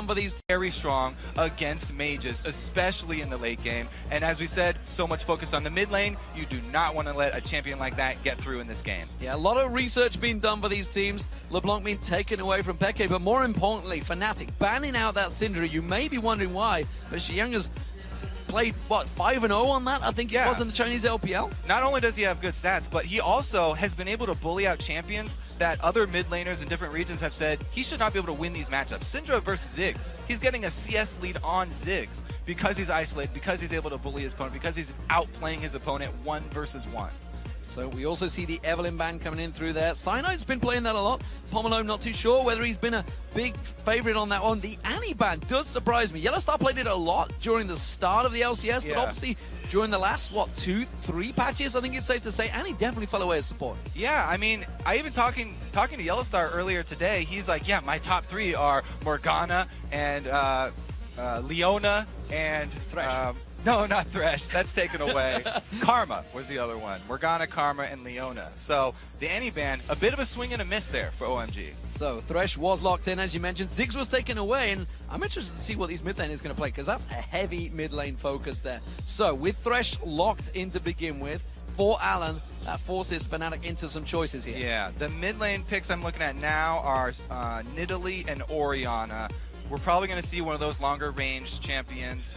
for these very strong against mages, especially in the late game. And as we said, so much focus on the mid lane. You do not want to let a champion like that get through in this game. Yeah, a lot of research being done for these teams. LeBlanc being taken away from Peke, but more importantly, Fnatic banning out that Syndra. You may be wondering why, but Xiang has played, what, 5-0 on that? I think it was in the Chinese LPL. Not only does he have good stats, but he also has been able to bully out champions that other mid laners in different regions have said he should not be able to win these matchups. Syndra versus Ziggs. He's getting a CS lead on Ziggs because he's isolated, because he's able to bully his opponent, because he's outplaying his opponent 1 versus 1. So we also see the Evelyn ban coming in through there. Cynide's been playing that a lot. Pomelo, not too sure whether he's been a big favorite on that one. The Annie ban does surprise me. Yellowstar played it a lot during the start of the LCS, but obviously during the last, what, 2-3 patches, I think it's safe to say, Annie definitely fell away as support. Yeah, I mean, I even talking to Yellowstar earlier today, he's like, yeah, my top 3 are Morgana and Leona and Thresh. No, not Thresh. That's taken away. Karma was the other one. Morgana, Karma, and Leona. So the Annie ban, a bit of a swing and a miss there for OMG. So Thresh was locked in, as you mentioned. Ziggs was taken away, and I'm interested to see what these mid lane is going to play, because that's a heavy mid lane focus there. So with Thresh locked in to begin with, for Alan, that forces Fnatic into some choices here. Yeah, the mid lane picks I'm looking at now are Nidalee and Orianna. We're probably going to see one of those longer range champions,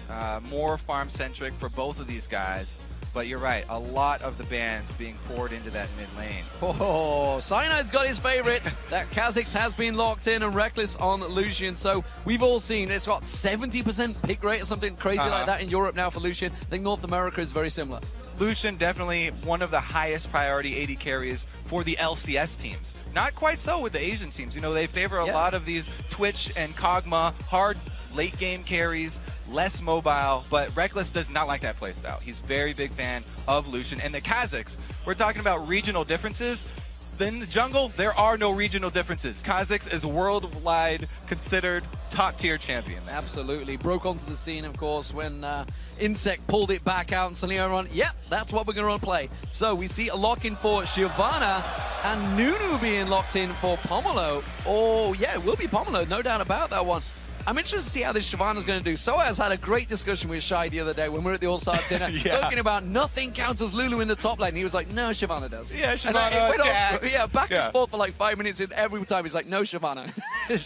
more farm centric for both of these guys. But you're right, a lot of the bans being poured into that mid lane. Oh, Cynide's got his favorite. That Kha'Zix has been locked in, and Reckless on Lucian. So we've all seen it's got 70% pick rate or something crazy like that in Europe now for Lucian. I think North America is very similar. Lucian definitely one of the highest priority AD carries for the LCS teams. Not quite so with the Asian teams. You know, they favor a lot of these Twitch and Kog'Maw hard late game carries, less mobile, but Reckless does not like that playstyle. He's a very big fan of Lucian. And the Kha'Zix, we're talking about regional differences. In the jungle, there are no regional differences. Kha'Zix is worldwide considered top-tier champion. Absolutely. Broke onto the scene, of course, when Insect pulled it back out and suddenly everyone, yep, that's what we're going to play. So we see a lock-in for Shyvana and Nunu being locked in for Pomelo. Oh, yeah, it will be Pomelo, no doubt about that one. I'm interested to see how this Shyvana's going to do. Soaz had a great discussion with Shai the other day when we were at the All-Star dinner, talking about nothing counters Lulu in the top lane. He was like, no, Shyvana does. Yeah, Shyvana, back and forth for like 5 minutes, and every time he's like, no, Shyvana.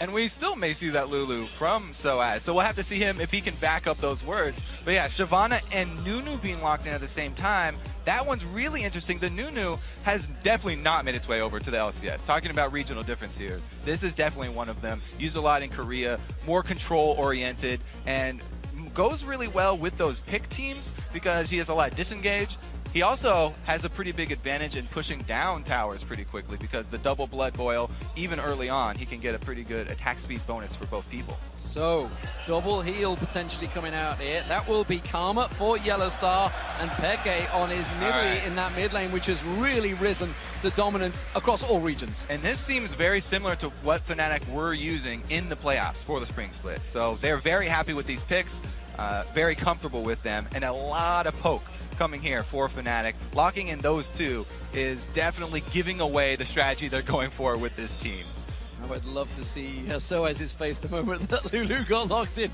And we still may see that Lulu from Soaz. So we'll have to see him if he can back up those words. But yeah, Shyvana and Nunu being locked in at the same time, that one's really interesting. The Nunu has definitely not made its way over to the LCS. Talking about regional difference here, this is definitely one of them. Used a lot in Korea, more control-oriented, and goes really well with those pick teams because he has a lot of disengage. He also has a pretty big advantage in pushing down towers pretty quickly because the double blood boil, even early on, he can get a pretty good attack speed bonus for both people. So, double heal potentially coming out here. That will be Karma for Yellowstar, and Peke on his Nidalee in that mid lane, which has really risen to dominance across all regions. And this seems very similar to what Fnatic were using in the playoffs for the Spring Split. So they're very happy with these picks, very comfortable with them, and a lot of poke coming here for Fnatic. Locking in those two is definitely giving away the strategy they're going for with this team. I would love to see Soaz's face the moment that Lulu got locked in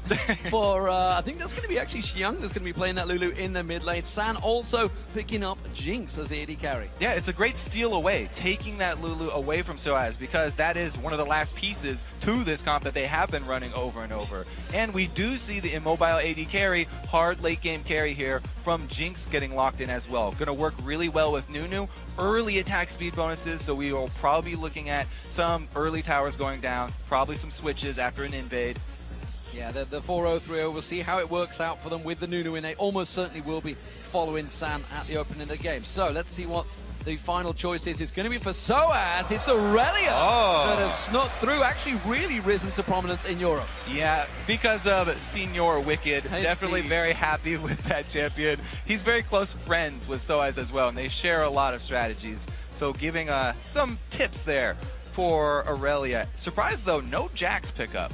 for, I think that's going to be actually Xiang that's going to be playing that Lulu in the mid lane. San also picking up Jinx as the AD carry. Yeah, it's a great steal away, taking that Lulu away from Soaz, because that is one of the last pieces to this comp that they have been running over and over. And we do see the immobile AD carry, hard late game carry here from Jinx getting locked in as well. Going to work really well with Nunu. Early attack speed bonuses, so we will probably be looking at some early towers going down, probably some switches after an invade. Yeah, the 4-0-3-0, we'll see how it works out for them with the Nunu in. They almost certainly will be following San at the opening of the game. So let's see what the final choice is. It's going to be for Soaz. It's Aurelia that has snuck through, actually really risen to prominence in Europe. Yeah, because of Senior Wicked. Definitely very happy with that champion. He's very close friends with Soaz as well, and they share a lot of strategies. So giving some tips there for Aurelia. Surprised, though, no Jax pickup.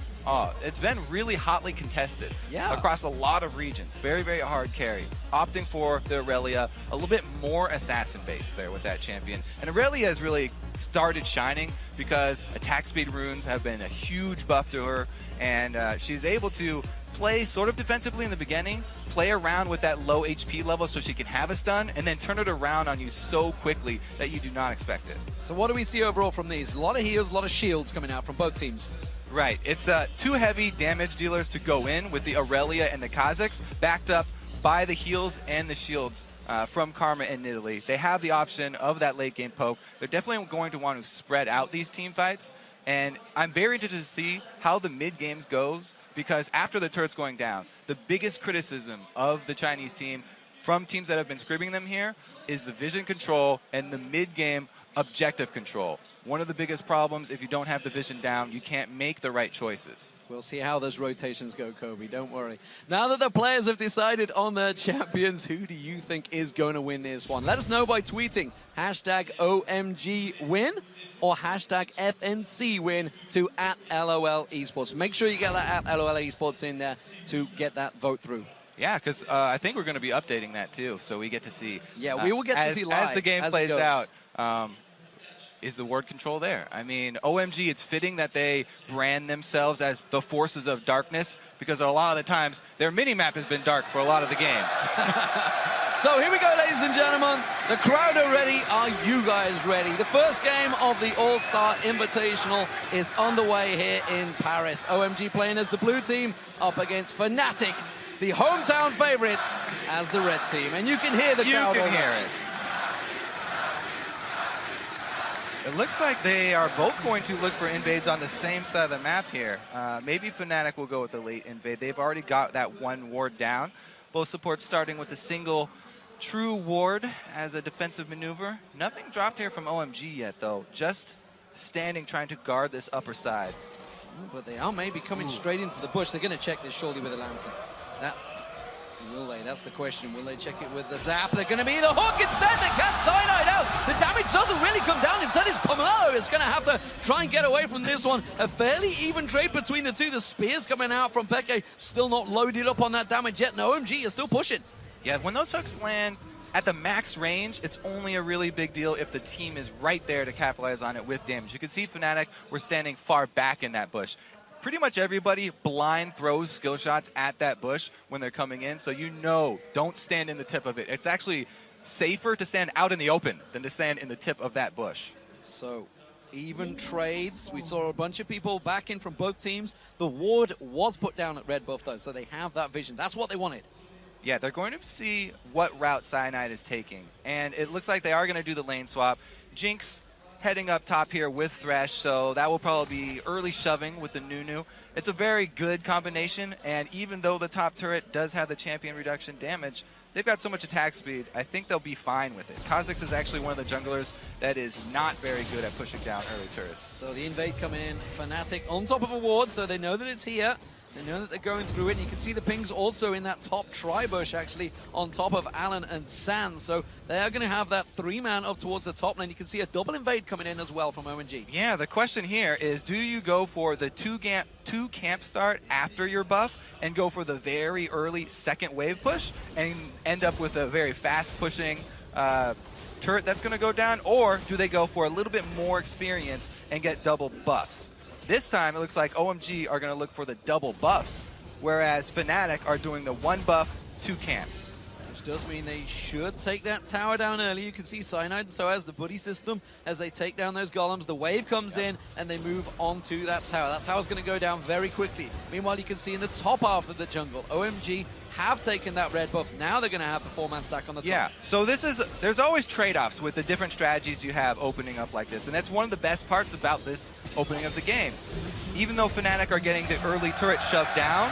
It's been really hotly contested across a lot of regions. Very, very hard carry. Opting for the Aurelia, a little bit more assassin base there with that champion. And Aurelia has really started shining because attack speed runes have been a huge buff to her, and she's able to play sort of defensively in the beginning, play around with that low HP level so she can have a stun, and then turn it around on you so quickly that you do not expect it. So what do we see overall from these? A lot of heals, a lot of shields coming out from both teams. Right. It's two heavy damage dealers to go in with the Aurelia and the Kazakhs, backed up by the heals and the shields from Karma and Nidalee. They have the option of that late game poke. They're definitely going to want to spread out these team fights. And I'm very interested to see how the mid games goes, because after the turret's going down, the biggest criticism of the Chinese team from teams that have been scribbing them here is the vision control and the mid game objective control. One of the biggest problems, if you don't have the vision down, you can't make the right choices. We'll see how those rotations go, Kobe. Don't worry. Now that the players have decided on their champions, who do you think is going to win this one? Let us know by tweeting hashtag OMG win or hashtag FNC win to @LOL Esports. Make sure you get that @LOL Esports in there to get that vote through. Yeah, because I think we're going to be updating that too, so we get to see. Yeah, we will get to see live as the game plays out. Is the word control there? I mean, OMG, it's fitting that they brand themselves as the forces of darkness, because a lot of the times their mini-map has been dark for a lot of the game. So here we go, ladies and gentlemen. The crowd are ready. Are you guys ready? The first game of the All-Star Invitational is underway here in Paris. OMG playing as the blue team up against Fnatic, the hometown favorites, as the red team. And you can hear the crowd. You can hear it. It looks like they are both going to look for invades on the same side of the map here. Maybe Fnatic will go with the late invade. They've already got that one ward down. Both supports starting with a single true ward as a defensive maneuver. Nothing dropped here from OMG yet, though. Just standing, trying to guard this upper side. But they are maybe coming straight into the bush. They're going to check this surely with a lantern. Will they? That's the question. Will they check it with the zap? They're going to be the hook instead. They can't cyanide out. The damage doesn't really come down. Instead, it's Pomelo is going to have to try and get away from this one. A fairly even trade between the two. The spears coming out from Peke, still not loaded up on that damage yet. And OMG is still pushing. Yeah, when those hooks land at the max range, it's only a really big deal if the team is right there to capitalize on it with damage. You can see Fnatic were standing far back in that bush. Pretty much everybody blind throws skill shots at that bush when they're coming in, so you know, don't stand in the tip of it. It's actually safer to stand out in the open than to stand in the tip of that bush. So, even trades. We saw a bunch of people back in from both teams. The ward was put down at red buff, though, so they have that vision. That's what they wanted. Yeah, they're going to see what route Cyanide is taking, and it looks like they are going to do the lane swap. Jinx heading up top here with Thresh, so that will probably be early shoving with the Nunu. It's a very good combination, and even though the top turret does have the champion reduction damage, they've got so much attack speed, I think they'll be fine with it. Kazakhs is actually one of the junglers that is not very good at pushing down early turrets. So the invade coming in, Fnatic on top of a ward, so they know that it's here. They know that they're going through it, and you can see the pings also in that top tri-bush, actually, on top of Alan and San. So they are going to have that three-man up towards the top lane. You can see a double invade coming in as well from OMG. Yeah, the question here is, do you go for the two camp start after your buff and go for the very early second wave push and end up with a very fast-pushing turret that's going to go down, or do they go for a little bit more experience and get double buffs? This time, it looks like OMG are going to look for the double buffs, whereas Fnatic are doing the one buff, two camps. Which does mean they should take that tower down early. You can see Cyanide, so as the buddy system, as they take down those golems, the wave comes in and they move onto that tower. That tower's going to go down very quickly. Meanwhile, you can see in the top half of the jungle, OMG have taken that red buff. Now they're going to have the four-man stack on the top. Yeah, so there's always trade-offs with the different strategies you have opening up like this, and that's one of the best parts about this opening of the game. Even though Fnatic are getting the early turret shoved down,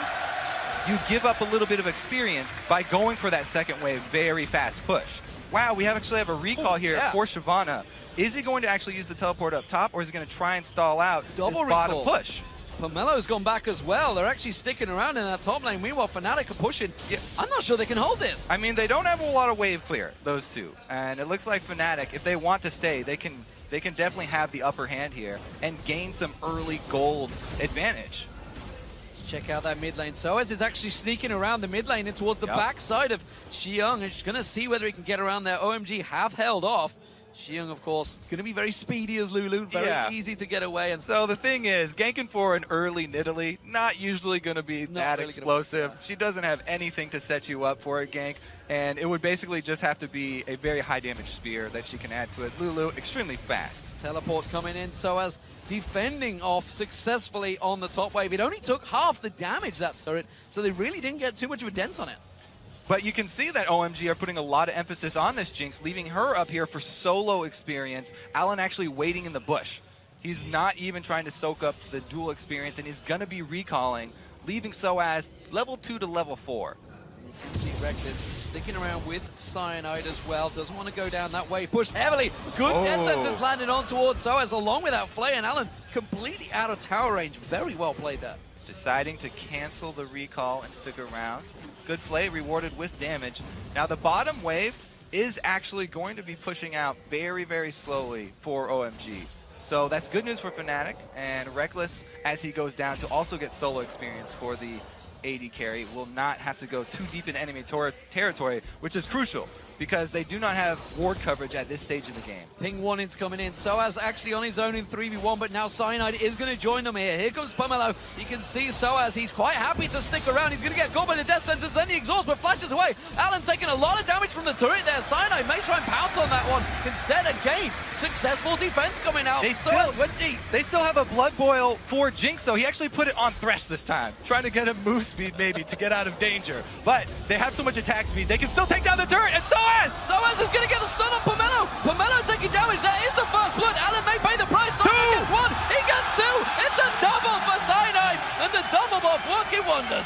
you give up a little bit of experience by going for that second wave very fast push. Wow, we actually have a recall here for Shyvana. Is he going to actually use the teleport up top, or is he going to try and stall out this bottom push? Pomelo's gone back as well. They're actually sticking around in that top lane. Meanwhile, Fnatic are pushing. Yeah. I'm not sure they can hold this. I mean, they don't have a lot of wave clear, those two. And it looks like Fnatic, if they want to stay, they can they can definitely have the upper hand here and gain some early gold advantage. Check out that mid lane. Soaz is actually sneaking around the mid lane and towards the backside of Xiong, and she's going to see whether he can get around there. OMG have held off. Xiong, of course, going to be very speedy as Lulu, very easy to get away. And so the thing is, ganking for an early Nidalee, not usually going to be that really explosive. She doesn't have anything to set you up for a gank, and it would basically just have to be a very high damage spear that she can add to it. Lulu, extremely fast. Teleport coming in, Soaz defending off successfully on the top wave. It only took half the damage, that turret, so they really didn't get too much of a dent on it. But you can see that OMG are putting a lot of emphasis on this Jinx, leaving her up here for solo experience. Alan actually waiting in the bush. He's not even trying to soak up the duel experience, and he's going to be recalling, leaving Soaz level 2 to level 4. FNC Reckless sticking around with Cyanide as well. Doesn't want to go down that way. Push heavily. Good death sentence landed on towards Soaz along with that Flay, and Alan completely out of tower range. Very well played there. Deciding to cancel the recall and stick around. Good Flay rewarded with damage. Now the bottom wave is actually going to be pushing out very, very slowly for OMG. So that's good news for Fnatic, and Reckless, as he goes down to also get solo experience for the AD carry, will not have to go too deep in enemy territory, which is crucial because they do not have ward coverage at this stage of the game. Ping warning's coming in. Soaz actually on his own in 3v1, but now Cyanide is going to join them here. Here comes Pomelo. You can see Soaz. He's quite happy to stick around. He's going to get caught by the death sentence and the exhaust, but flashes away. Alan taking a lot of damage from the turret there. Cyanide may try and pounce on that one. Instead, again, successful defense coming out. They still have a blood boil for Jinx, though. He actually put it on Thresh this time, trying to get him move speed maybe to get out of danger. But they have so much attack speed, they can still take down the turret, and Soaz is going to get the stun on Pomelo. Pomelo taking damage. That is the first blood. Alan may pay the price. Cyanide gets one. He gets two. It's a double for Cyanide, and the double buff working wonders.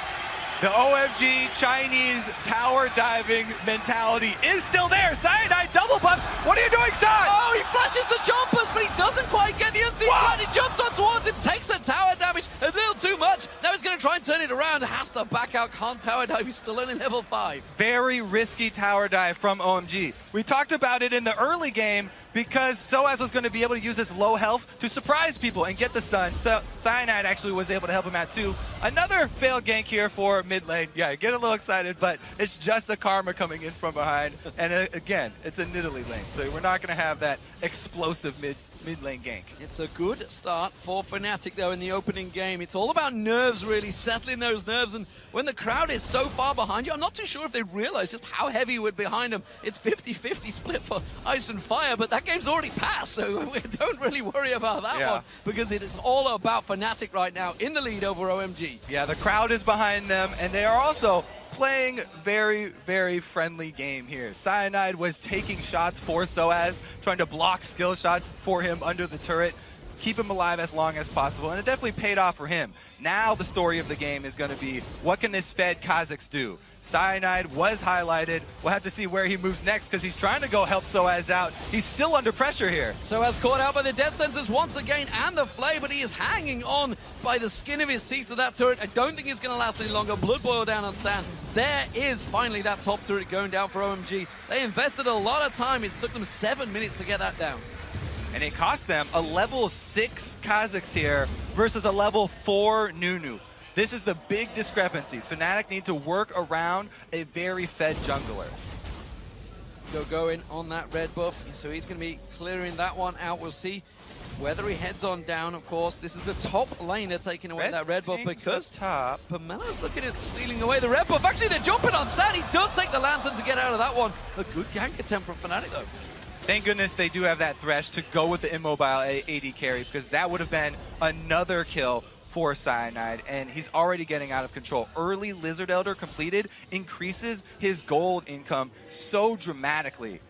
The OMG Chinese tower diving mentality is still there. Cyanide double buffs. What are you doing, Cy? Oh, he flashes the jumpers, but he doesn't quite get the unseen blood. He jumps on towards him, takes the tower damage, a little too much. Now he's going to try and turn it around. Has to back out, can't tower dive. He's still only level 5. Very risky tower dive from OMG. We talked about it in the early game because Soaz was going to be able to use his low health to surprise people and get the stun. So Cyanide actually was able to help him out too. Another failed gank here for mid lane. Yeah, get a little excited, but it's just a Karma coming in from behind. And again, it's a Nidalee lane, so we're not going to have that explosive mid lane gank. It's a good start for Fnatic though in the opening game. It's all about nerves, really, settling those nerves, and when the crowd is so far behind you, I'm not too sure if they realize just how heavy you would behind them. It's 50-50 split for Ice and Fire, but that game's already passed, so we don't really worry about that one, because it is all about Fnatic right now in the lead over OMG. Yeah, the crowd is behind them, and they are also playing very, very friendly game here. Cyanide was taking shots for Soaz, trying to block skill shots for him under the turret, keep him alive as long as possible, and it definitely paid off for him. Now the story of the game is going to be, what can this Fed Kazakhs do? Cyanide was highlighted. We'll have to see where he moves next because he's trying to go help Soaz out. He's still under pressure here. Soaz caught out by the death sensors once again and the Flay, but he is hanging on by the skin of his teeth to that turret. I don't think it's going to last any longer. Blood boil down on Sand. There is finally that top turret going down for OMG. They invested a lot of time. It took them 7 minutes to get that down. And it cost them a level 6 Kazakhs here versus a level 4 Nunu. This is the big discrepancy. Fnatic need to work around a very fed jungler. Go in on that red buff, so he's going to be clearing that one out. We'll see whether he heads on down, of course. This is the top lane. They're taking away that red buff because Pomelo's looking at stealing away the red buff. Actually, they're jumping on Sand. He does take the lantern to get out of that one. A good gank attempt from Fnatic, though. Thank goodness they do have that Thresh to go with the immobile AD carry, because that would have been another kill for Cyanide, and he's already getting out of control. Early Lizard Elder completed increases his gold income so dramatically.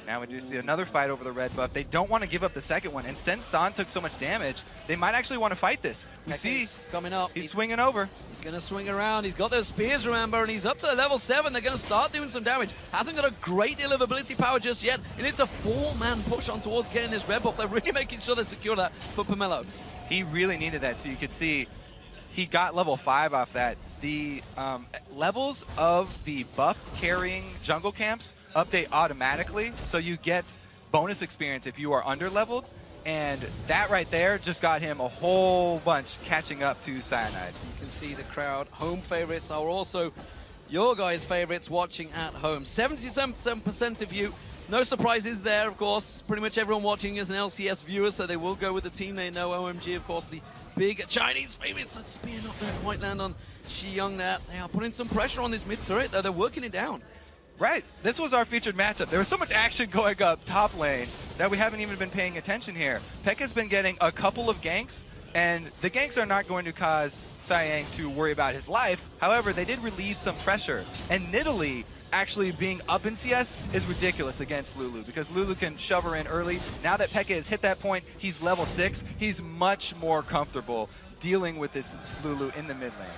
Now we do see another fight over the red buff. They don't want to give up the second one, and since San took so much damage, they might actually want to fight this. We see coming up. He's swinging over. He's going to swing around. He's got those spears, remember, and he's up to level 7. They're going to start doing some damage. Hasn't got a great deal of ability power just yet, and it's a 4-man push on towards getting this red buff. They're really making sure they secure that for Pomelo. He really needed that too. You could see he got level 5 off that. The levels of the buff carrying jungle camps update automatically, so you get bonus experience if you are under-leveled. And that right there just got him a whole bunch catching up to Cyanide. You can see the crowd. Home favorites are also your guys' favorites watching at home. 77% of you. No surprises there, of course. Pretty much everyone watching is an LCS viewer, so they will go with the team they know. OMG, of course, the big Chinese favorites. That spear not going to quite land on Shi Young there. They are putting some pressure on this mid turret, though. They're working it down. Right. This was our featured matchup. There was so much action going up top lane that we haven't even been paying attention here. Pekka's been getting a couple of ganks, and the ganks are not going to cause Saiyang to worry about his life. However, they did relieve some pressure. And Nidalee actually being up in CS is ridiculous against Lulu because Lulu can shove her in early. Now that Pekka has hit that point, he's level 6. He's much more comfortable dealing with this Lulu in the mid lane.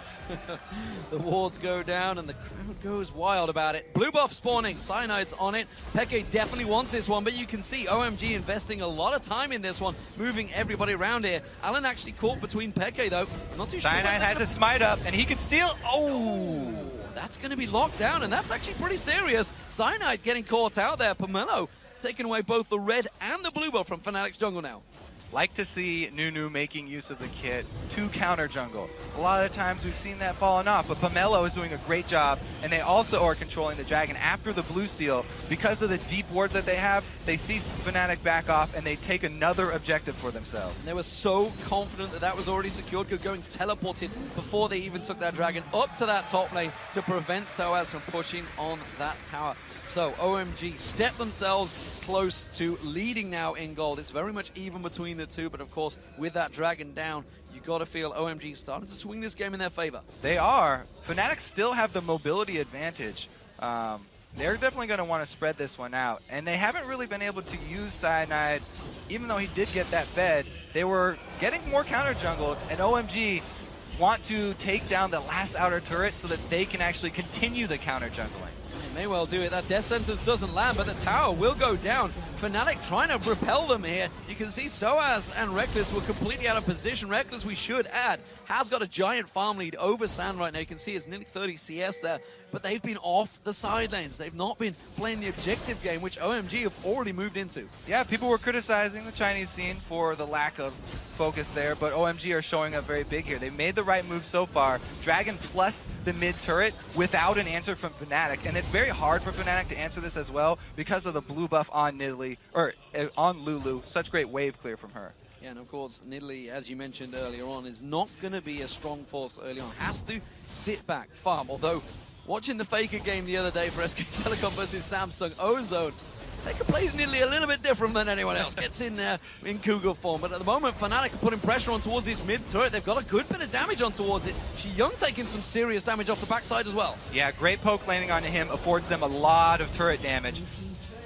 The wards go down and the crowd goes wild about it. Blue buff spawning, Cyanide's on it. Pekka definitely wants this one, but you can see OMG investing a lot of time in this one, moving everybody around here. Alan actually caught between Pekka though. I'm not too sure. Cyanide has a smite up and he can steal. Oh! That's going to be locked down and that's actually pretty serious. Cyanide getting caught out there. Pomelo taking away both the red and the blue buff from Fnatic's jungle now. Like to see Nunu making use of the kit to counter jungle. A lot of times we've seen that falling off, but Pomelo is doing a great job, and they also are controlling the dragon after the blue steal. Because of the deep wards that they have, they see Fnatic back off, and they take another objective for themselves. And they were so confident that that was already secured, going teleported before they even took that dragon up to that top lane to prevent Soaz from pushing on that tower. So OMG step themselves close to leading now in gold. It's very much even between the two, but of course, with that dragon down, you got to feel OMG starting to swing this game in their favor. They are. Fnatic still have the mobility advantage. They're definitely going to want to spread this one out, and they haven't really been able to use Cyanide. Even though he did get that fed, they were getting more counter jungled, and OMG want to take down the last outer turret so that they can actually continue the counter jungling. May well do it. That death sentence doesn't land, but the tower will go down. Fnatic trying to repel them here. You can see Soaz and Reckless were completely out of position. Reckless, we should add, has got a giant farm lead over Sand right now. You can see it's nearly 30 CS there, but they've been off the side lanes. They've not been playing the objective game, which OMG have already moved into. Yeah, people were criticizing the Chinese scene for the lack of focus there, but OMG are showing up very big here. They made the right move so far. Dragon plus the mid turret without an answer from Fnatic, and it's very hard for Fnatic to answer this as well because of the blue buff on Nidalee, or on Lulu. Such great wave clear from her. Yeah, and of course, Nidalee, as you mentioned earlier on, is not going to be a strong force early on. Has to sit back, farm. Although, watching the Faker game the other day for SK Telecom versus Samsung Ozone, Faker plays Nidalee a little bit different than anyone else. Gets in there in Cougar form. But at the moment, Fnatic are putting pressure on towards this mid turret. They've got a good bit of damage on towards it. Shi Young taking some serious damage off the backside as well. Yeah, great poke landing on him affords them a lot of turret damage.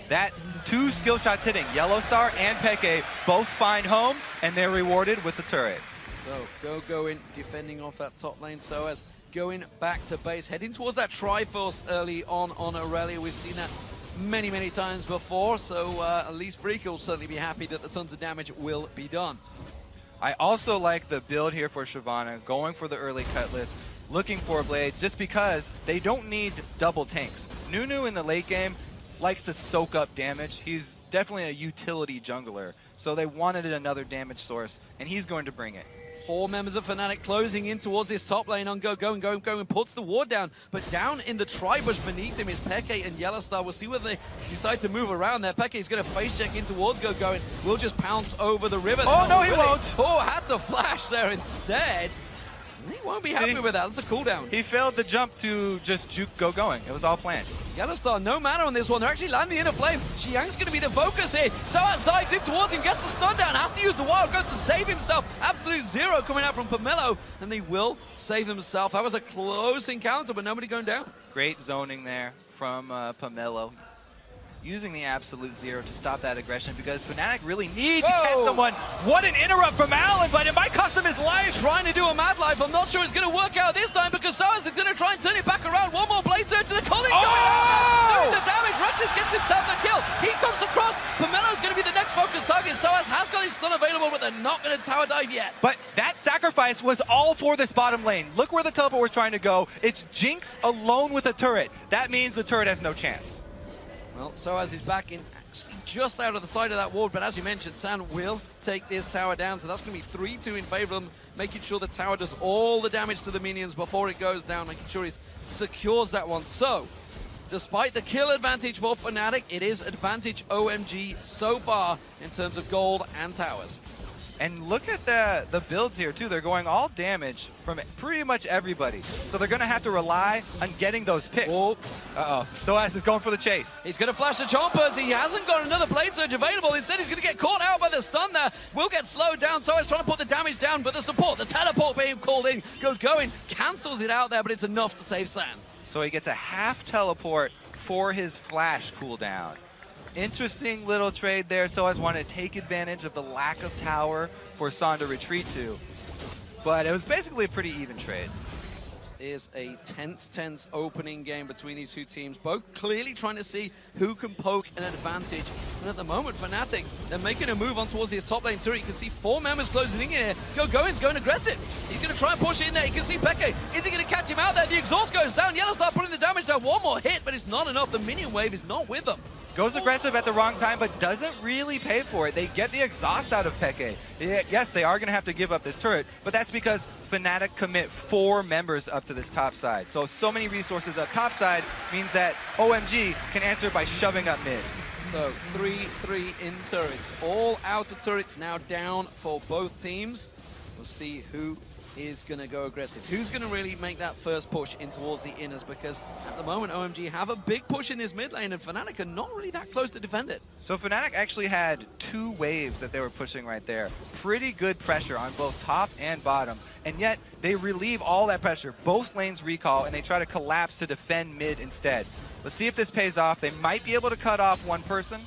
That 2 skill shots hitting, Yellow Star and Peke both find home, and they're rewarded with the turret. So, going, defending off that top lane. So as going back to base, heading towards that Triforce early on Aurelia. We've seen that many, many times before, so at least Freak will certainly be happy that the tons of damage will be done. I also like the build here for Shyvana, going for the early Cutlass, looking for a blade, just because they don't need double tanks. Nunu in the late game likes to soak up damage. He's definitely a utility jungler, so they wanted another damage source, and he's going to bring it. 4 members of Fnatic closing in towards this top lane on going, puts the ward down, but down in the tri-bush beneath him is Peke and Yellowstar. We'll see whether they decide to move around there. Peke is going to face check in towards going. We'll just pounce over the river. Oh, no, he won't. Oh, had to flash there instead. He won't be happy with that. That's a cooldown. He failed the jump to just juke going. It was all planned. Yellowstar, no matter on this one. They're actually landing in a flame. Xiang's going to be the focus here. Soaz dives in towards him, gets the stun down, has to use the wild growth to save himself. Absolute zero coming out from Pomelo, and they will save themselves. That was a close encounter, but nobody going down. Great zoning there from Pomelo. Using the absolute zero to stop that aggression because Fnatic really need to catch someone. What an interrupt from Alan, but it might cost him his life. Trying to do a mad life. I'm not sure it's going to work out this time because Soaz is going to try and turn it back around. One more blade surge to the Colin. Doing the damage. Reckless gets himself the kill. He comes across. Pomelo's going to be the next focus target. Soaz has got his stun available, but they're not going to tower dive yet. But that sacrifice was all for this bottom lane. Look where the teleport was trying to go. It's Jinx alone with a turret. That means the turret has no chance. Well, Soaz is back in actually just out of the side of that ward, but as you mentioned, San will take this tower down, so that's going to be 3-2 in favor of them, making sure the tower does all the damage to the minions before it goes down, making sure he secures that one. So, despite the kill advantage for Fnatic, it is advantage OMG so far in terms of gold and towers. And look at the builds here, too. They're going all damage from pretty much everybody. So they're going to have to rely on getting those picks. Oh. Uh-oh. Soaz is going for the chase. He's going to flash the Chompers. He hasn't got another Blade Surge available. Instead, he's going to get caught out by the stun there. Will get slowed down. Soaz trying to put the damage down, but the support, the teleport being called in, going, cancels it out there, but it's enough to save San. So he gets a half teleport for his flash cooldown. Interesting little trade there. Soaz wanted to take advantage of the lack of tower for San to retreat to. But it was basically a pretty even trade. This is a tense opening game between these two teams, both clearly trying to see who can poke an advantage. And at the moment, Fnatic, they're making a move on towards his top lane turret. You can see 4 members closing in here. Goin's going aggressive. He's going to try and push it in there. You can see Peke. Is he going to catch him out there? The exhaust goes down. Yellowstar putting the damage down. One more hit, but it's not enough. The minion wave is not with them. Goes aggressive at the wrong time, but doesn't really pay for it. They get the exhaust out of Peke. Yes, they are going to have to give up this turret, but that's because Fnatic commit 4 members up to this top side. So many resources up top side means that OMG can answer by shoving up mid. So 3-3 in turrets. All outer turrets now down for both teams. We'll see who is going to go aggressive. Who's going to really make that first push in towards the inners, because at the moment OMG have a big push in this mid lane and Fnatic are not really that close to defend it. So Fnatic actually had 2 waves that they were pushing right there. Pretty good pressure on both top and bottom, and yet they relieve all that pressure. Both lanes recall and they try to collapse to defend mid instead. Let's see if this pays off. They might be able to cut off one person.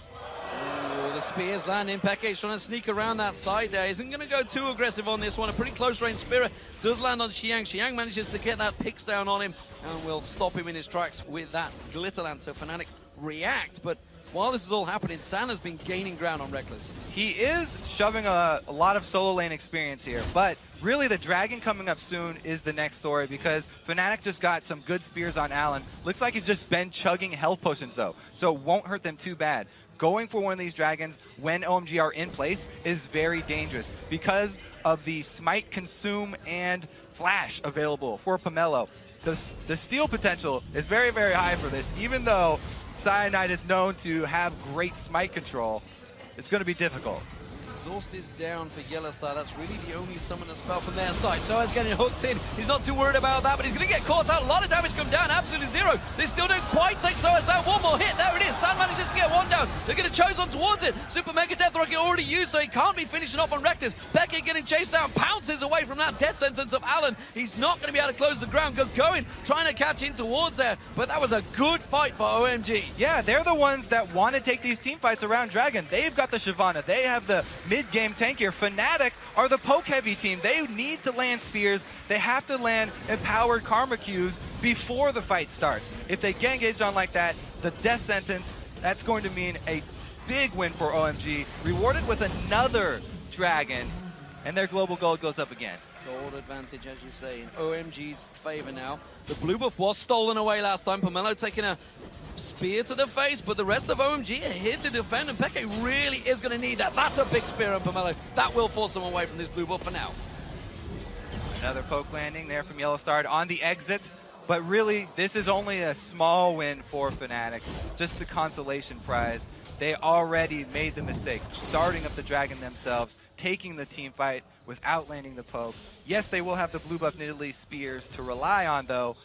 The spears landing. Peke's trying to sneak around that side there. Isn't going to go too aggressive on this one. A pretty close range spear does land on Xiang. Xiang manages to get that picks down on him and will stop him in his tracks with that glitter lance. So Fnatic react, but while this is all happening, San has been gaining ground on Reckless. He is shoving a lot of solo lane experience here, but really the dragon coming up soon is the next story, because Fnatic just got some good spears on Allen. Looks like he's just been chugging health potions though, so won't hurt them too bad. Going for one of these dragons when OMG are in place is very dangerous because of the smite, consume, and flash available for Pomelo. The steal potential is very, very high for this. Even though Cyanide is known to have great smite control, it's going to be difficult. Exhaust is down for Yellowstar. That's really the only summoner spell from their side. Soaz getting hooked in. He's not too worried about that, but he's going to get caught out. A lot of damage come down. Absolutely zero. They still don't quite take Soaz down. One more hit. There it is. San manages to get one down. They're going to choose on towards it. Super Mega Death Rocket already used, so he can't be finishing off on Rectus. Beckett getting chased down. Pounces away from that death sentence of Allen. He's not going to be able to close the ground. Going, trying to catch in towards there. But that was a good fight for OMG. Yeah, they're the ones that want to take these team fights around Dragon. They've got the Shyvana. They have the mid-game tank here. Fnatic are the poke-heavy team. They need to land spears. They have to land empowered karma Qs before the fight starts. If they get engaged on like that, the death sentence, that's going to mean a big win for OMG, rewarded with another dragon, and their global gold goes up again. Gold advantage, as you say, in OMG's favor now. The blue buff was stolen away last time. Pomelo taking a spear to the face, but the rest of OMG are here to defend, and Peke really is going to need that. That's a big spear on Pomelo. That will force him away from this blue buff for now. Another poke landing there from Yellowstar on the exit, but really, this is only a small win for Fnatic. Just the consolation prize. They already made the mistake, starting up the dragon themselves, taking the team fight without landing the poke. Yes, they will have the blue buff Nidalee spears to rely on, though,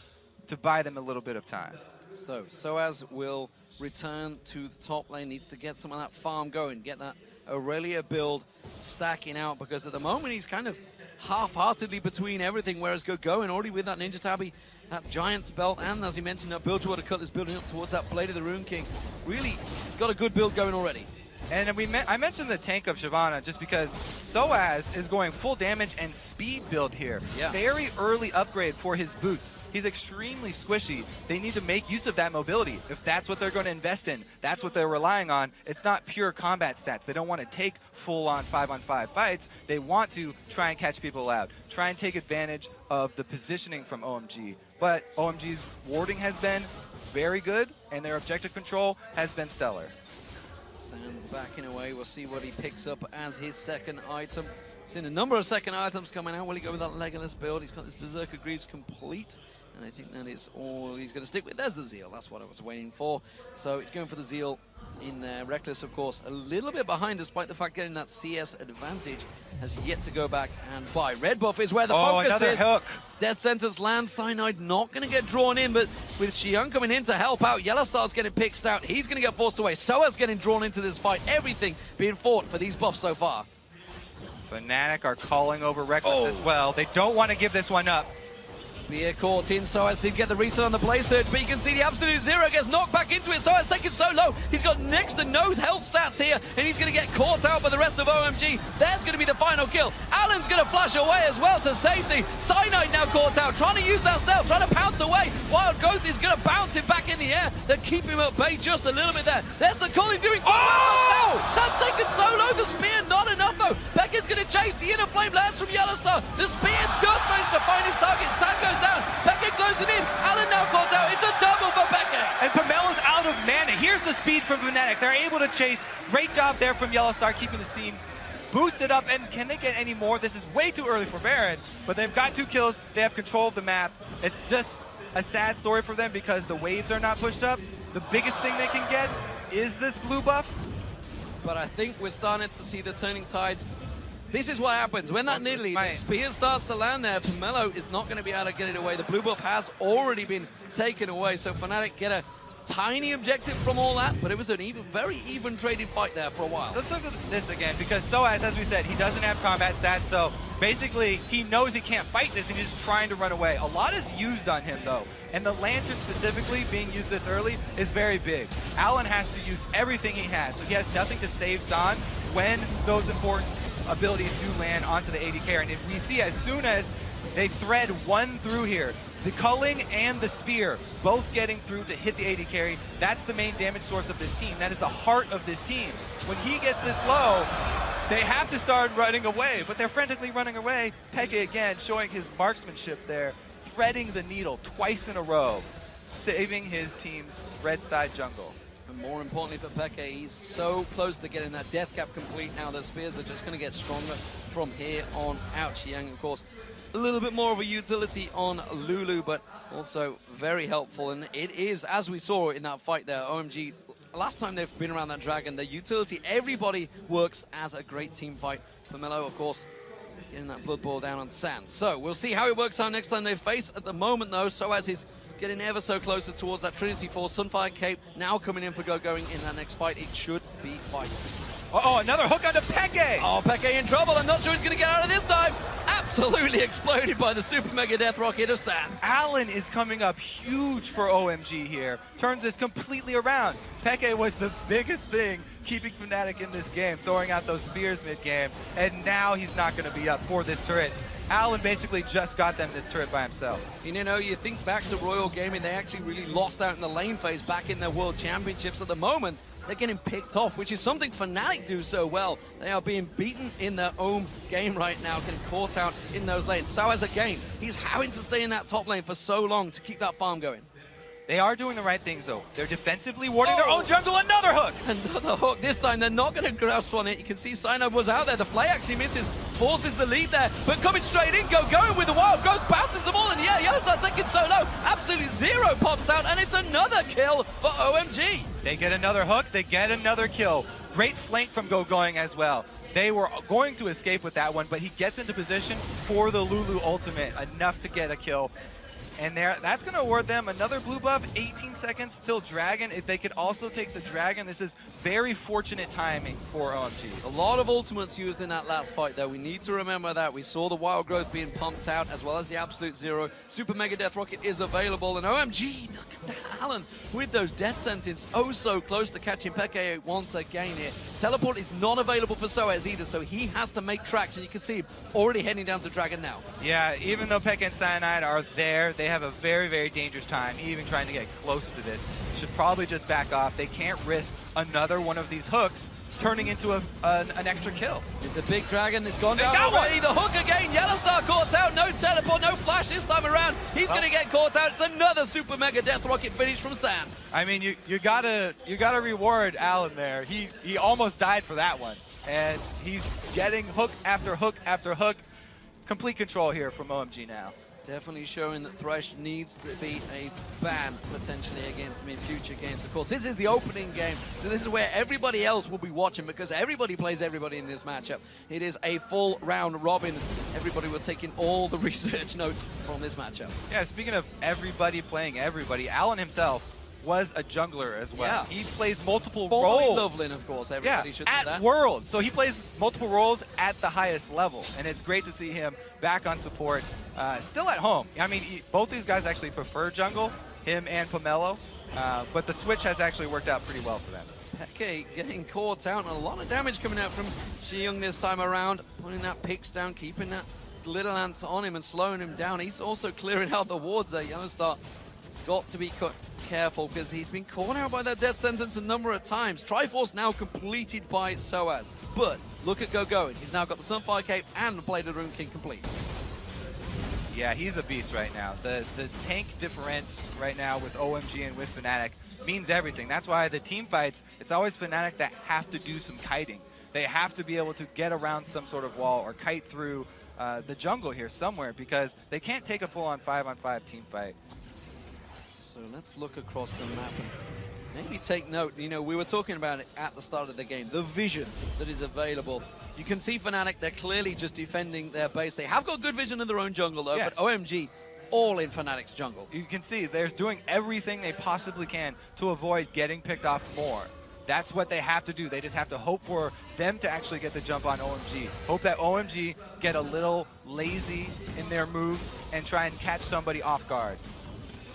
to buy them a little bit of time. So, Soaz will return to the top lane, needs to get some of that farm going, get that Aurelia build stacking out, because at the moment he's kind of half-heartedly between everything, whereas Goin already with that Ninja Tabi, that Giant's Belt, and as he mentioned, that build toward a cut is building up towards that Blade of the Rune King. Really got a good build going already. And I mentioned the tank of Shyvana just because Soaz is going full damage and speed build here. Yeah. Very early upgrade for his boots. He's extremely squishy. They need to make use of that mobility. If that's what they're going to invest in, that's what they're relying on. It's not pure combat stats. They don't want to take full-on 5-on-5 fights. They want to try and catch people out, try and take advantage of the positioning from OMG. But OMG's warding has been very good, and their objective control has been stellar. Sand backing away. We'll see what he picks up as his second item. Seen a number of second items coming out. Will he go with that Legolas build? He's got this Berserker Greaves complete. And I think that is all he's going to stick with. There's the Zeal. That's what I was waiting for. So he's going for the Zeal in there. Reckless, of course, a little bit behind, despite the fact getting that CS advantage. Has yet to go back and buy. Red buff is where the focus another is. hook. Death Sentence land. Cyanide not going to get drawn in, but with Xiang coming in to help out, Yellowstar's getting picked out. He's going to get forced away. Soa's getting drawn into this fight. Everything being fought for these buffs so far. Fnatic are calling over Reckless as well. They don't want to give this one up. Spear caught in. Soaz did get the reset on the Blaze Surge, but you can see the Absolute Zero gets knocked back into it. Soaz taken so low. He's got next to no health stats here, and he's going to get caught out by the rest of OMG. There's going to be the final kill. Allen's going to flash away as well to safety. Cyanide now caught out, trying to use that stealth, trying to pounce away. Wild Growth is going to bounce him back in the air. They keep him at bay just a little bit there. There's the Colin doing... Oh! Sand taken so low. The spear not enough though. Beckett's going to chase. The inner flame lands from Yellowstar. The spear does manage to find his target. Sand goes down. Beckett closing in. Allen now caught out. It's a double for Beckett. And Pamella's out of mana. Here's the speed from Fnatic. They're able to chase. Great job there from Yellowstar, keeping the steam boosted up. And can they get any more? This is way too early for Baron, but they've got 2 kills. They have control of the map. It's just a sad story for them because the waves are not pushed up. The biggest thing they can get is this blue buff. But I think we're starting to see the turning tides. This is what happens when that Nidalee, the spear starts to land there. Pomelo is not going to be able to get it away. The blue buff has already been taken away, so Fnatic get a tiny objective from all that, but it was an very even traded fight there for a while. Let's look at this again, because Soaz, as we said, he doesn't have combat stats, so basically he knows he can't fight this and he's just trying to run away. A lot is used on him though, and the Lantern specifically being used this early is very big. Allen has to use everything he has, so he has nothing to save San when those important abilities do land onto the AD carry. And if we see as soon as they thread one through here, the culling and the spear both getting through to hit the AD carry, that's the main damage source of this team. That is the heart of this team. When he gets this low, they have to start running away, but they're frantically running away. Peke again showing his marksmanship there, threading the needle twice in a row, saving his team's red side jungle. And more importantly for Peke, he's so close to getting that death cap complete now. The spears are just going to get stronger from here on out. Xiang, of course, a little bit more of a utility on Lulu, but also very helpful. And it is, as we saw in that fight there, OMG, last time they've been around that dragon, the utility, everybody works as a great team fight. Pomelo, of course, getting that blood ball down on Sand. So we'll see how it works out next time they face. At the moment, though, Soaz is getting ever so closer towards that Trinity Force. Sunfire Cape now coming in for going in that next fight. It should be fight. Oh, another hook onto Peke! Oh, Peke in trouble. I'm not sure he's going to get out of this time. Absolutely exploded by the Super Mega Death Rocket of Sand. Allen is coming up huge for OMG here. Turns this completely around. Peke was the biggest thing keeping Fnatic in this game, throwing out those spears mid-game, and now he's not going to be up for this turret. Allen basically just got them this turret by himself. You know, you think back to Royal Gaming, they actually really lost out in the lane phase back in their World Championships. At the moment, they're getting picked off, which is something Fnatic do so well. They are being beaten in their own game right now, getting caught out in those lanes. So as a game, he's having to stay in that top lane for so long to keep that farm going. They are doing the right things, though. They're defensively warding their own jungle. Another hook! Another hook. This time, they're not going to grasp on it. You can see Cyanide was out there. The Flay actually misses, forces the lead there. But coming straight in, going with the Wild Growth, bounces them all in the air. Yellowstar taking so low. Absolute Zero pops out, and it's another kill for OMG. They get another hook. They get another kill. Great flank from Going as well. They were going to escape with that one, but he gets into position for the Lulu ultimate, enough to get a kill. And that's going to award them another blue buff, 18 seconds till Dragon. If they could also take the Dragon, this is very fortunate timing for OMG. A lot of ultimates used in that last fight, though. We need to remember that. We saw the Wild Growth being pumped out, as well as the Absolute Zero. Super Mega Death Rocket is available, and OMG, look at Allen with those Death Sentence. Oh, so close to catching Peke once again here. Teleport is not available for Soaz either, so he has to make tracks, and you can see him already heading down to Dragon now. Yeah, even though Peke and Cyanide are there, they have a very, very dangerous time even trying to get close to this. Should probably just back off. They can't risk another one of these hooks turning into an extra kill. It's a big Dragon. It's gone down already. The hook again. Yellowstar caught out. No teleport. for. No flash this time around. He's going to get caught out. It's another super mega death rocket finish from San. I mean, you gotta reward Alan there. He almost died for that one, and he's getting hook after hook after hook. Complete control here from OMG now. Definitely showing that Thresh needs to be a ban potentially against him in future games. Of course, this is the opening game, so this is where everybody else will be watching because everybody plays everybody in this matchup. It is a full round robin. Everybody will take in all the research notes from this matchup. Yeah, speaking of everybody playing everybody, Alan himself was a jungler as well. Yeah. He plays multiple roles. Loveland, of course. Everybody should do that. At Worlds. So he plays multiple roles at the highest level. And it's great to see him back on support, still at home. I mean, both these guys actually prefer jungle, him and Pomelo. But the switch has actually worked out pretty well for them. Peke getting caught out and a lot of damage coming out from Xiong this time around. Putting that picks down, keeping that little ants on him and slowing him down. He's also clearing out the wards there. Yellowstar got to be careful because he's been caught out by that death sentence a number of times. Triforce now completed by Soaz, but look at Going. He's now got the Sunfire Cape and the Blade of the Rune King complete. Yeah, he's a beast right now. The tank difference right now with OMG and with Fnatic means everything. That's why the team fights, it's always Fnatic that have to do some kiting. They have to be able to get around some sort of wall or kite through the jungle here somewhere because they can't take a full-on 5-on-5 team fight. So let's look across the map and maybe take note. You know, we were talking about it at the start of the game, the vision that is available. You can see Fnatic, they're clearly just defending their base. They have got good vision in their own jungle, though, yes. But OMG, all in Fnatic's jungle. You can see they're doing everything they possibly can to avoid getting picked off more. That's what they have to do. They just have to hope for them to actually get the jump on OMG. Hope that OMG get a little lazy in their moves and try and catch somebody off guard.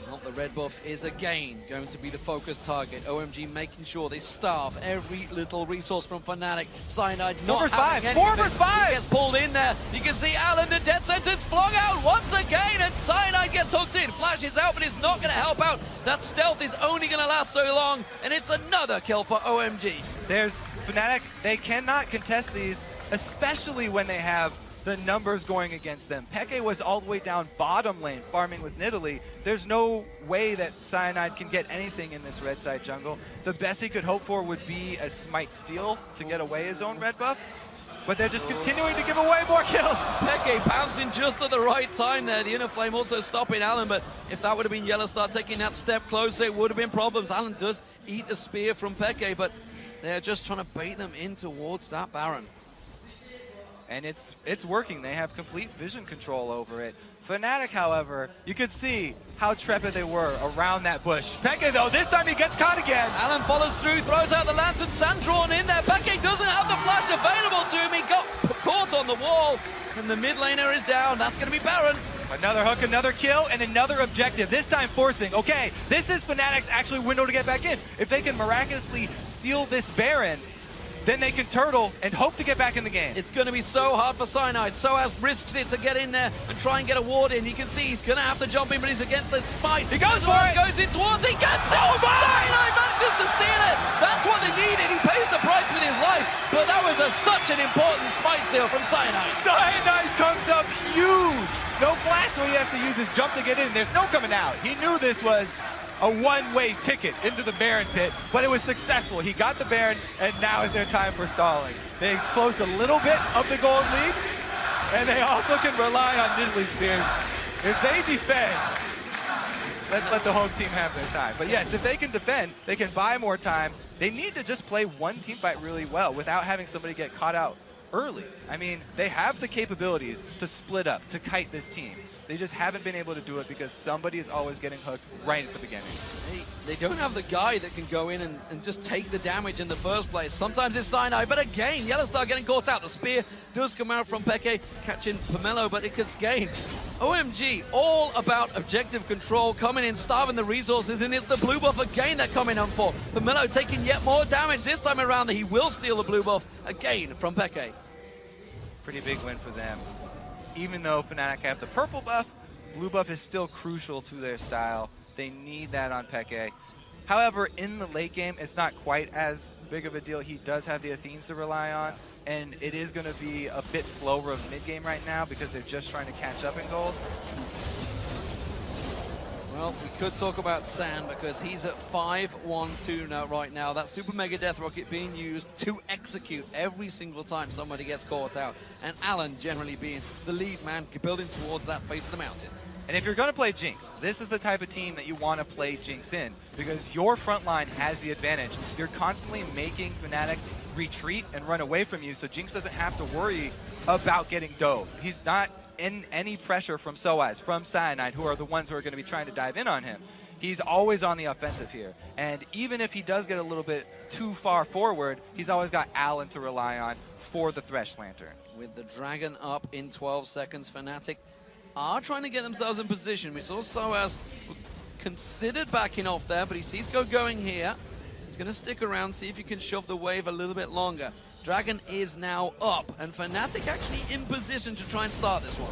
Well, the red buff is again going to be the focus target. OMG making sure they starve every little resource from Fnatic. Cyanide not 4 vs 5. having 4 vs 5. He gets pulled in there. You can see Alan, the death sentence flung out once again, and Cyanide gets hooked in. Flashes out, but it's not going to help out. That stealth is only going to last so long, and it's another kill for OMG. There's Fnatic. They cannot contest these, especially when they have the numbers going against them. Peke was all the way down bottom lane farming with Nidalee. There's no way that Cyanide can get anything in this red side jungle. The best he could hope for would be a Smite Steal to get away his own red buff, but they're just continuing to give away more kills. Peke bouncing just at the right time there. The Inner Flame also stopping Alan, but if that would have been Yellowstar taking that step closer, it would have been problems. Alan does eat a spear from Peke, but they're just trying to bait them in towards that Baron. And it's working. They have complete vision control over it. Fnatic, however, you could see how trepid they were around that bush. Peke, though, this time he gets caught again. Alan follows through, throws out the lantern, Sand drawn in there. Peke doesn't have the flash available to him. He got caught on the wall, and the mid laner is down. That's going to be Baron. Another hook, another kill, and another objective. This time forcing. Okay, this is Fnatic's actually window to get back in. If they can miraculously steal this Baron, then they can turtle and hope to get back in the game. It's going to be so hard for Cyanide. Soaz risks it to get in there and try and get a ward in. You can see he's going to have to jump in, but he's against the smite. He goes for it! Goes in towards it, gets it! Oh my! Cyanide manages to steal it! That's what they needed. He pays the price with his life, but that was such an important smite steal from Cyanide. Cyanide comes up huge! No flash, so he has to use his jump to get in. There's no coming out. He knew this was a one-way ticket into the Baron pit, but it was successful. He got the Baron, and now is their time for stalling. They closed a little bit of the gold lead, and they also can rely on Nidalee Spears. If they defend, let the home team have their time. But yes, if they can defend, they can buy more time. They need to just play one team fight really well without having somebody get caught out early. I mean, they have the capabilities to split up, to kite this team. They just haven't been able to do it because somebody is always getting hooked right at the beginning. They don't have the guy that can go in and just take the damage in the first place. Sometimes it's Cyanide, but again, Yellowstar getting caught out. The spear does come out from Peke, catching Pomelo, but it gets gained. OMG, all about objective control, coming in, starving the resources, and it's the blue buff again they're coming on for. Pomelo taking yet more damage this time around. He will steal the blue buff again from Peke. Pretty big win for them. Even though Fnatic have the purple buff, blue buff is still crucial to their style. They need that on Peke. However, in the late game, it's not quite as big of a deal. He does have the Athenes to rely on, and it is going to be a bit slower of mid-game right now because they're just trying to catch up in gold. Well, we could talk about San because he's at 5-1-2 now, right now. That Super Mega Death Rocket being used to execute every single time somebody gets caught out. And Alan generally being the lead man, building towards that face of the mountain. And if you're going to play Jinx, this is the type of team that you want to play Jinx in because your front line has the advantage. You're constantly making Fnatic retreat and run away from you, so Jinx doesn't have to worry about getting dove. He's not in any pressure from Soaz, from Cyanide, who are the ones who are going to be trying to dive in on him. He's always on the offensive here. And even if he does get a little bit too far forward, he's always got Alan to rely on for the Thresh Lantern. With the Dragon up in 12 seconds, Fnatic are trying to get themselves in position. We saw Soaz considered backing off there, but he sees going here. He's going to stick around, see if he can shove the wave a little bit longer. Dragon is now up, and Fnatic actually in position to try and start this one.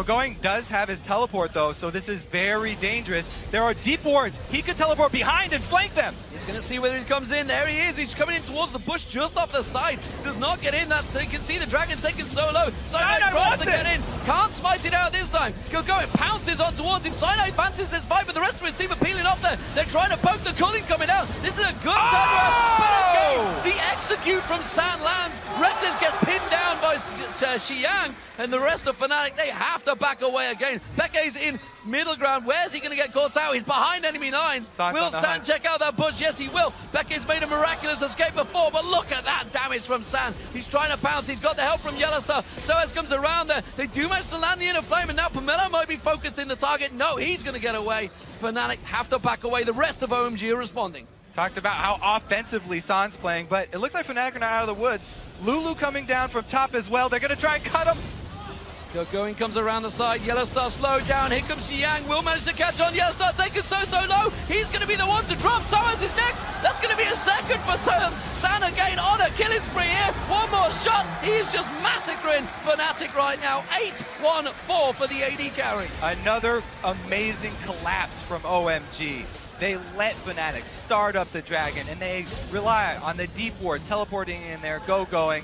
Going does have his teleport, though, so this is very dangerous. There are deep wards. He could teleport behind and flank them. He's going to see whether he comes in. There he is. He's coming in towards the bush just off the side. Does not get in. That you can see the Dragon taking solo. Cyanide tries to get in. Can't smite it out this time. Going pounces on towards him. Cyanide fancies this fight, but the rest of his team are peeling off there. They're trying to poke the Culling coming out. This is a good turnaround. The execute from San lands. Reckless gets pinned down by Xiang, and the rest of Fnatic, they have to back away again. Peke's in middle ground. Where's he going to get caught out? He's behind enemy lines. Will San check out that bush? Yes, he will. Peke's made a miraculous escape before, but look at that damage from San. He's trying to pounce. He's got the help from Yellowstar. Soaz comes around there. They do manage to land the inner flame, and now Pomelo might be focused in the target. No, he's going to get away. Fnatic have to back away. The rest of OMG are responding. Talked about how offensively San's playing, but it looks like Fnatic are not out of the woods. Lulu coming down from top as well. They're going to try and cut him. Going comes around the side. Yellowstar slowed down. Here comes Xiang. Will manage to catch on. Yellowstar taken so low. He's going to be the one to drop. Soaz is next. That's going to be a second for San again on a killing spree here. One more shot. He's just massacring Fnatic right now. 8-1-4 for the AD carry. Another amazing collapse from OMG. They let Fnatic start up the Dragon, and they rely on the deep ward, teleporting in there, going,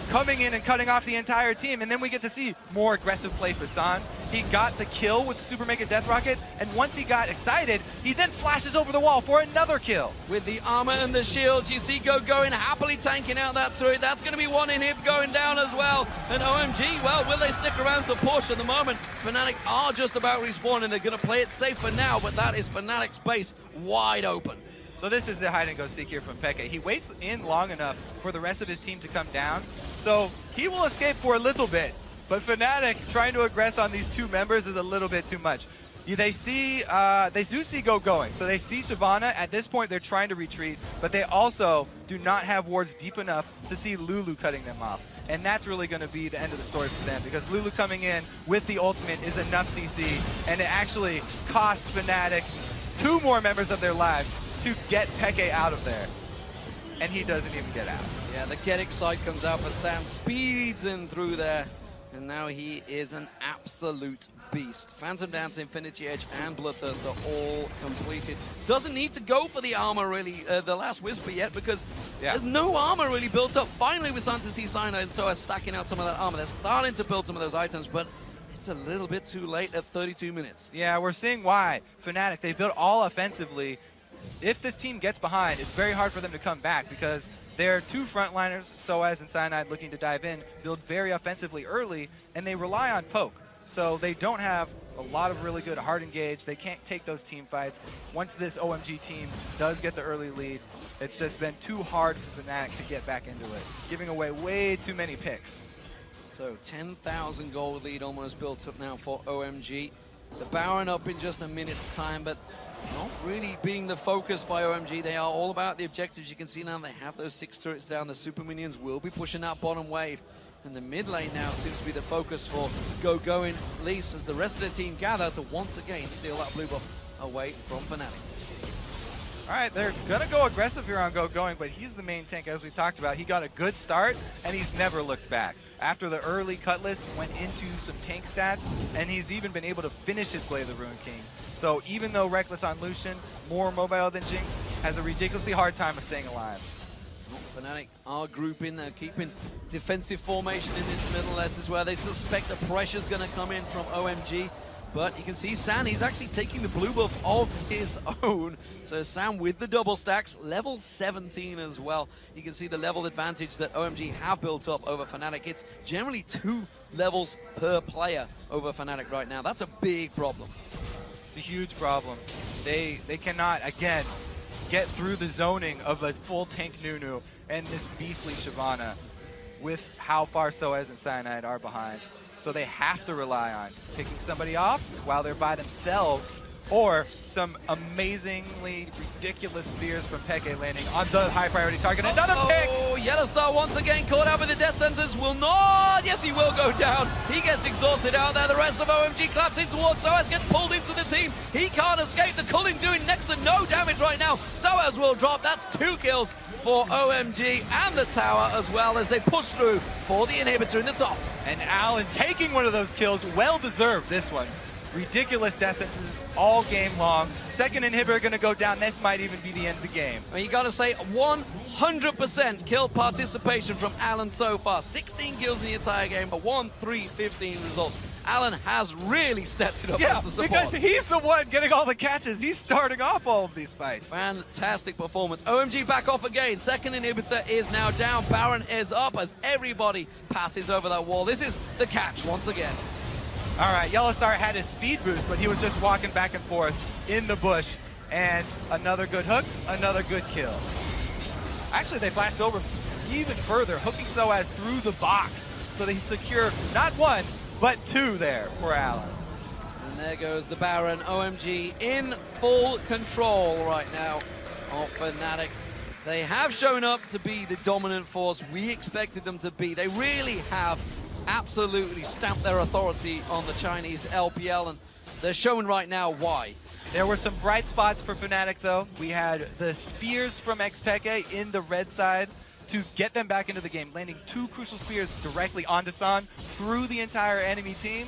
coming in and cutting off the entire team, and then we get to see more aggressive play for San. He got the kill with the Super Mega Death Rocket, and once he got excited, he then flashes over the wall for another kill. With the armor and the shields, you see going happily tanking out that turret. That's going to be one inhib going down as well. And OMG, well, will they stick around to push at the moment? Fnatic are just about respawning. They're going to play it safe for now, but that is Fnatic's base wide open. So this is the hide and go seek here from Peke. He waits in long enough for the rest of his team to come down, so he will escape for a little bit. But Fnatic trying to aggress on these two members is a little bit too much. They do see going. So they see Shyvana. At this point, they're trying to retreat, but they also do not have wards deep enough to see Lulu cutting them off. And that's really going to be the end of the story for them, because Lulu coming in with the ultimate is enough CC, and it actually costs Fnatic 2 more members of their lives to get Peke out of there. And he doesn't even get out. Yeah, the get excited comes out for San, speeds in through there. And now he is an absolute beast. Phantom Dance, Infinity Edge, and Bloodthirst are all completed. Doesn't need to go for the armor, really, the last Whisper yet, because there's no armor really built up. Finally, we're starting to see Cyanide and Soaz stacking out some of that armor. They're starting to build some of those items, but it's a little bit too late at 32 minutes. Yeah, we're seeing why. Fnatic, they built all offensively. If this team gets behind, it's very hard for them to come back, because their 2 frontliners, Soaz and Cyanide, looking to dive in, build very offensively early, and they rely on poke. So they don't have a lot of really good hard engage. They can't take those team fights. Once this OMG team does get the early lead, it's just been too hard for Fnatic to get back into it, giving away way too many picks. So 10,000 gold lead almost built up now for OMG. The Baron up in just a minute's time, but not really being the focus by OMG. They are all about the objectives. You can see now they have those 6 turrets down. The super minions will be pushing that bottom wave. And the mid lane now seems to be the focus for going, at least as the rest of the team gather to once again steal that blue buff away from Fnatic. All right, they're going to go aggressive here on going, but he's the main tank, as we talked about. He got a good start, and he's never looked back. After the early Cutlass went into some tank stats, and he's even been able to finish his Blade of the Ruined King. So even though Reckless on Lucian, more mobile than Jinx, has a ridiculously hard time of staying alive. Fnatic are grouping, they're keeping defensive formation in this middle. This is where they suspect the pressure's going to come in from OMG. But you can see San, he's actually taking the blue buff of his own. So San with the double stacks, level 17 as well. You can see the level advantage that OMG have built up over Fnatic. It's generally 2 levels per player over Fnatic right now. That's a big problem. It's a huge problem. They cannot, again, get through the zoning of a full tank Nunu and this beastly Shyvana with how far Soaz and Cyanide are behind. So they have to rely on picking somebody off while they're by themselves, or some amazingly ridiculous spears from Peke landing on the high priority target. Another pick! Oh, Yellowstar once again caught out with the death sentence. Will not. Yes, he will go down. He gets exhausted out there. The rest of OMG claps in towards Soaz, gets pulled into the team. He can't escape. The culling doing next to no damage right now. Soaz will drop. That's 2 kills for OMG and the tower as well as they push through for the inhibitor in the top. And Allen taking one of those kills. Well deserved, this one. Ridiculous death sentences all game long. Second inhibitor going to go down. This might even be the end of the game. Well, you got to say 100% kill participation from Allen so far. 16 kills in the entire game, a 1-3-15 result. Allen has really stepped it up as the support. Because he's the one getting all the catches. He's starting off all of these fights. Fantastic performance. OMG back off again. Second inhibitor is now down. Baron is up as everybody passes over that wall. This is the catch once again. All right, Yellowstar had his speed boost, but he was just walking back and forth in the bush. And another good hook, another good kill. Actually, they flashed over even further, hooking Soaz through the box. So they secure not 1, but 2 there for Allen. And there goes the Baron. OMG in full control right now of Fnatic. They have shown up to be the dominant force we expected them to be. They really have absolutely stamped their authority on the Chinese LPL, and they're showing right now why. There were some bright spots for Fnatic, though. We had the spears from Xpeke in the red side to get them back into the game, landing 2 crucial spears directly onto San through the entire enemy team.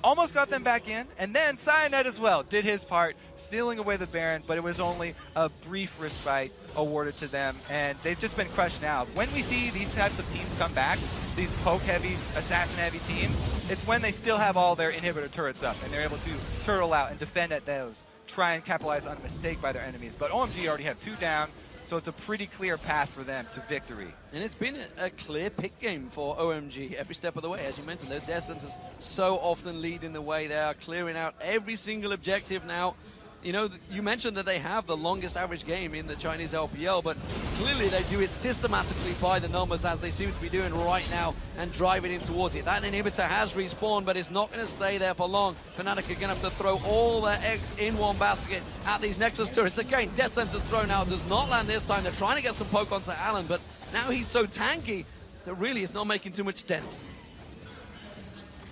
Almost got them back in, and then Cyanide as well did his part, stealing away the Baron, but it was only a brief respite awarded to them, and they've just been crushed now. When we see these types of teams come back, these poke-heavy, assassin-heavy teams, it's when they still have all their inhibitor turrets up, and they're able to turtle out and defend at those, try and capitalize on a mistake by their enemies. But OMG already have 2 down, so it's a pretty clear path for them to victory. And it's been a clear pick game for OMG every step of the way. As you mentioned, their death sentences so often lead in the way. They are clearing out every single objective now. You know, you mentioned that they have the longest average game in the Chinese LPL, but clearly they do it systematically by the numbers, as they seem to be doing right now, and driving in towards it. That inhibitor has respawned, but it's not going to stay there for long. Fnatic are going to have to throw all their eggs in one basket at these Nexus turrets. Again, death sentence thrown out, does not land this time. They're trying to get some poke onto Allen, but now he's so tanky that really it's not making too much dent.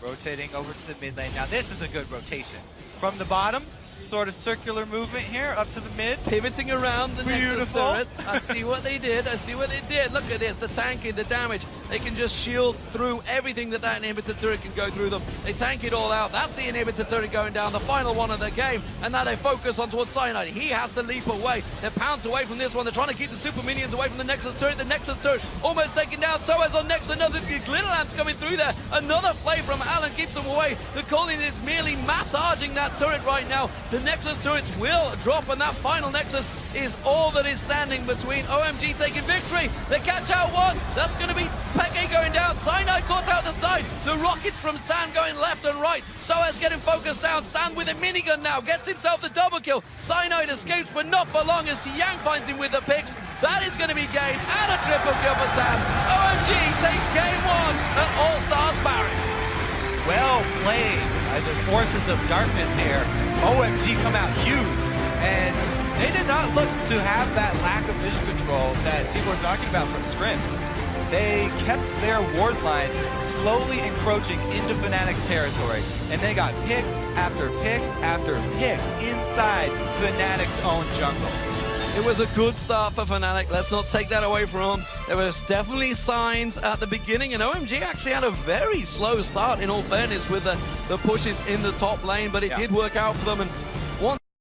Rotating over to the mid lane. Now this is a good rotation. From the bottom, sort of circular movement here up to the mid. Pivoting around the Nexus turret. I see what they did. I see what they did. Look at this. The tanking, the damage. They can just shield through everything that inhibitor turret can go through them. They tank it all out. That's the inhibitor turret going down. The final one of the game. And now they focus on towards Cyanide. He has to leap away. They're pounced away from this one. They're trying to keep the super minions away from the Nexus turret. The Nexus turret almost taken down. Soaz on next. Another glitter lamps coming through there. Another play from Allen keeps them away. The Colin is merely massaging that turret right now. The Nexus turrets will drop, and that final Nexus is all that is standing between OMG taking victory. They catch out one. That's going to be Peke going down. Cyanide caught out the side. The rockets from San going left and right. Soaz getting focused down. San with a minigun now gets himself the double kill. Cyanide escapes, but not for long as Yang finds him with the picks. That is going to be game and a triple kill for San. OMG takes game 1 at All Stars Paris. Well played by the forces of darkness here. OMG come out huge, and they did not look to have that lack of vision control that people are talking about from scrims. They kept their ward line slowly encroaching into Fnatic's territory, and they got pick after pick after pick inside Fnatic's own jungle. It was a good start for Fnatic. Let's not take that away from them. There was definitely signs at the beginning, and OMG actually had a very slow start, in all fairness, with the pushes in the top lane, but it did work out for them. And